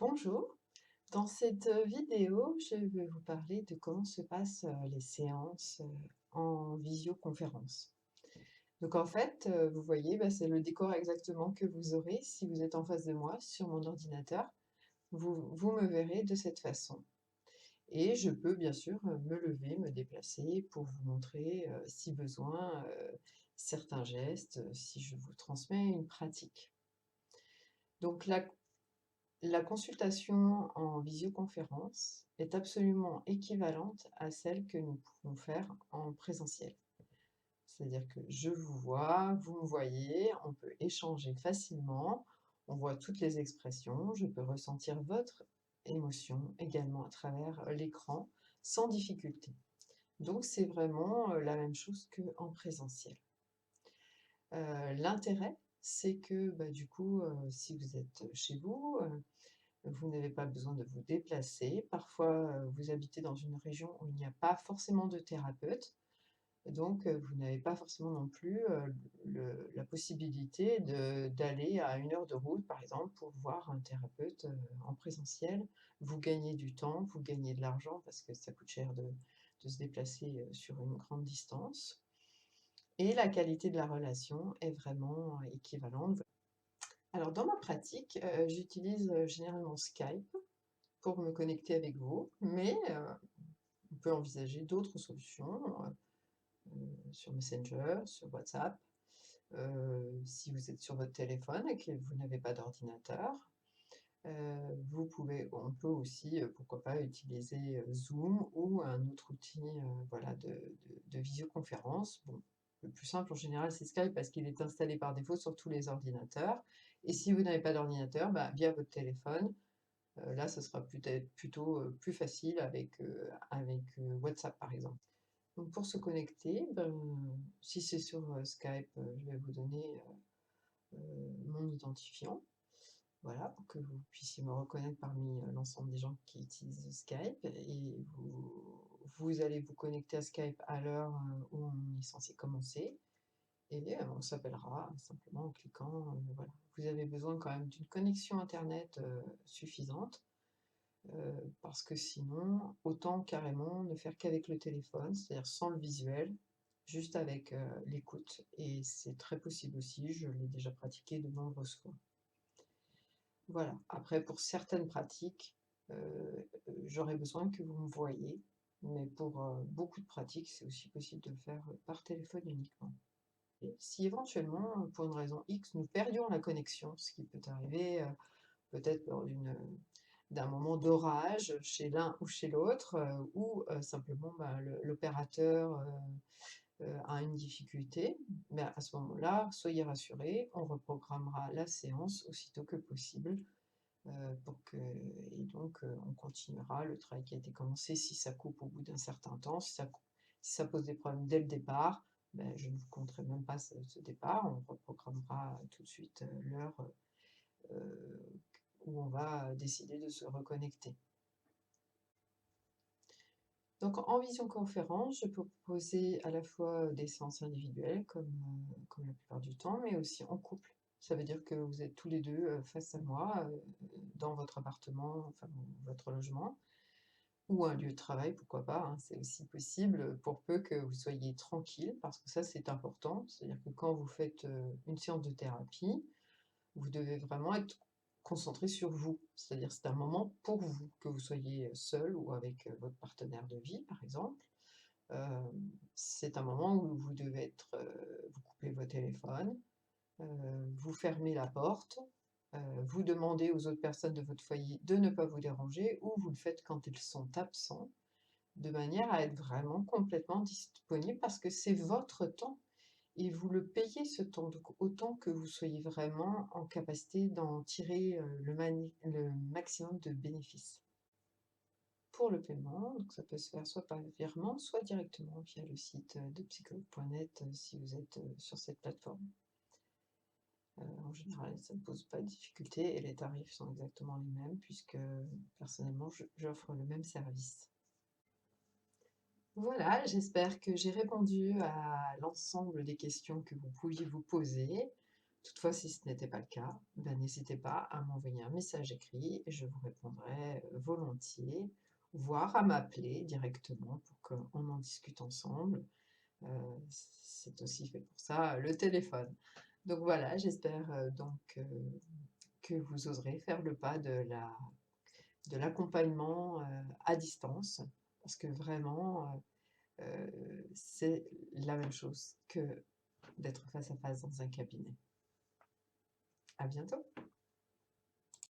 Bonjour, dans cette vidéo, je vais vous parler de comment se passent les séances en visioconférence. Donc en fait, vous voyez, bah, c'est le décor exactement que vous aurez si vous êtes en face de moi sur mon ordinateur. Vous me verrez de cette façon. Et je peux bien sûr me lever, me déplacer pour vous montrer, si besoin, certains gestes, si je vous transmets une pratique. Donc la consultation en visioconférence est absolument équivalente à celle que nous pouvons faire en présentiel. C'est-à-dire que je vous vois, vous me voyez, on peut échanger facilement, on voit toutes les expressions, je peux ressentir votre émotion également à travers l'écran sans difficulté. Donc c'est vraiment la même chose qu'en présentiel. L'intérêt, c'est que bah, du coup, si vous êtes chez vous, vous n'avez pas besoin de vous déplacer. Parfois, vous habitez dans une région où il n'y a pas forcément de thérapeute, donc vous n'avez pas forcément non plus, la possibilité d'aller à 1 heure de route, par exemple, pour voir un thérapeute, en présentiel. Vous gagnez du temps, vous gagnez de l'argent parce que ça coûte cher de se déplacer, sur une grande distance et la qualité de la relation est vraiment équivalente. Alors dans ma pratique, j'utilise, généralement Skype pour me connecter avec vous, mais on peut envisager d'autres solutions, sur Messenger, sur WhatsApp, si vous êtes sur votre téléphone et que vous n'avez pas d'ordinateur. On peut aussi, pourquoi pas utiliser, Zoom ou un autre outil, voilà de visioconférence. Bon, le plus simple en général, c'est Skype parce qu'il est installé par défaut sur tous les ordinateurs et si vous n'avez pas d'ordinateur, bah, via votre téléphone. Là, ce sera peut-être plutôt, plus facile avec WhatsApp, par exemple. Donc pour se connecter, ben, si c'est sur, Skype, je vais vous donner, mon identifiant, voilà, pour que vous puissiez me reconnaître parmi, l'ensemble des gens qui utilisent Skype et vous allez vous connecter à Skype à l'heure, où on est censé commencer et on s'appellera simplement en cliquant, voilà. Vous avez besoin quand même d'une connexion internet, suffisante. Parce que sinon, autant carrément ne faire qu'avec le téléphone, c'est-à-dire sans le visuel, juste avec, l'écoute et c'est très possible aussi, je l'ai déjà pratiqué de nombreuses fois. Voilà, après pour certaines pratiques, j'aurais besoin que vous me voyiez, mais pour, beaucoup de pratiques, c'est aussi possible de le faire, par téléphone uniquement. Et si éventuellement, pour une raison X, nous perdions la connexion, ce qui peut arriver, peut-être lors d'un moment d'orage chez l'un ou chez l'autre, ou simplement, bah, l'opérateur, a une difficulté, bah, à ce moment-là, soyez rassurés, on reprogrammera la séance aussitôt que possible, pour que et donc on continuera le travail qui a été commencé. Si ça coupe au bout d'un certain temps, si ça pose des problèmes dès le départ, ben, je ne vous compterai même pas ce départ, on reprogrammera tout de suite, l'heure, où on va décider de se reconnecter. Donc en visioconférence, je peux proposer à la fois des séances individuelles comme la plupart du temps, mais aussi en couple. Ça veut dire que vous êtes tous les 2 face à moi, dans votre appartement, enfin votre logement ou un lieu de travail, pourquoi pas, hein, c'est aussi possible, pour peu que vous soyez tranquille, parce que ça c'est important. C'est-à-dire que quand vous faites, une séance de thérapie, vous devez vraiment être concentré sur vous. C'est-à-dire c'est un moment pour vous, que vous soyez seul ou avec, votre partenaire de vie par exemple. C'est un moment où vous devez être, vous coupez votre téléphone, vous fermez la porte, vous demandez aux autres personnes de votre foyer de ne pas vous déranger ou vous le faites quand ils sont absents, de manière à être vraiment complètement disponible parce que c'est votre temps et vous le payez ce temps, donc autant que vous soyez vraiment en capacité d'en tirer, le maximum de bénéfices. Pour le paiement, donc ça peut se faire soit par virement, soit directement via le site, de psychologue.net, si vous êtes, sur cette plateforme. En général, ça ne pose pas de difficulté et les tarifs sont exactement les mêmes puisque personnellement j'offre le même service. Voilà, j'espère que j'ai répondu à l'ensemble des questions que vous pouviez vous poser. Toutefois, si ce n'était pas le cas, ben, n'hésitez pas à m'envoyer un message écrit et je vous répondrai volontiers, voire à m'appeler directement pour qu'on en discute ensemble. C'est aussi fait pour ça, le téléphone. Donc voilà, j'espère que vous oserez faire le pas de l'accompagnement à distance, parce que vraiment, c'est la même chose que d'être face à face dans un cabinet. À bientôt.